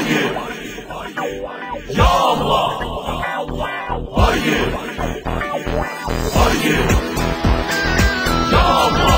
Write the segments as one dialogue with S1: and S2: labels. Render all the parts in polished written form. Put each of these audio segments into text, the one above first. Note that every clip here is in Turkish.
S1: haydi, ya Allah, haydi, haydi, ya Allah.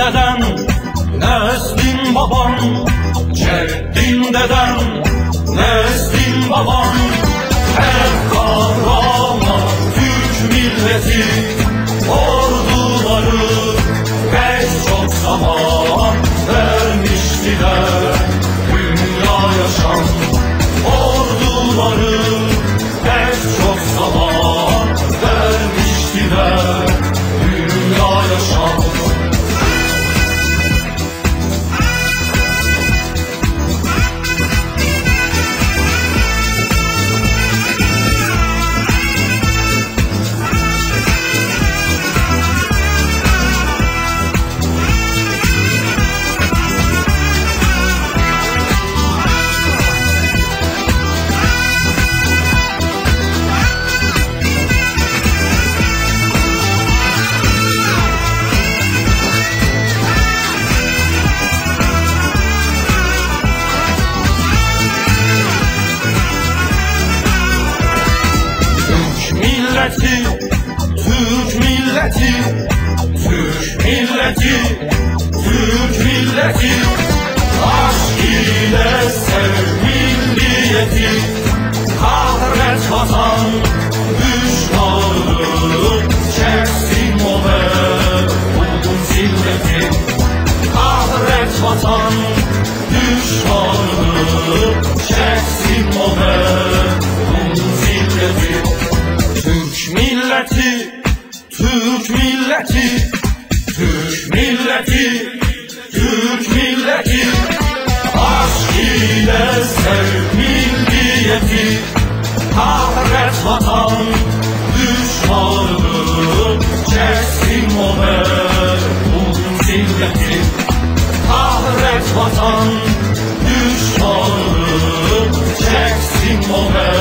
S2: Deden, neslin babam, ceddin deden, neslin babam. Hep kahraman Türk milleti, orduları pek çok zaman vermiştiler. Dünya yaşam orduları pek çok zaman vermiştiler. Dünya yaşam. Türk milleti, Türk milleti, Türk milleti, aşk ile sev milliyeti, kahret vatan düşmanı, çeksin o be buldum zilleti, kahret vatan düşmanı, çeksin o be buldum zilleti. Türk milleti, Türk milleti, Türk milleti, Türk milleti, aşk ile sev milliyeti, kahret vatan düşmanı, çeksin o be buldum zilleti, kahret vatan düşmanı, çeksin o be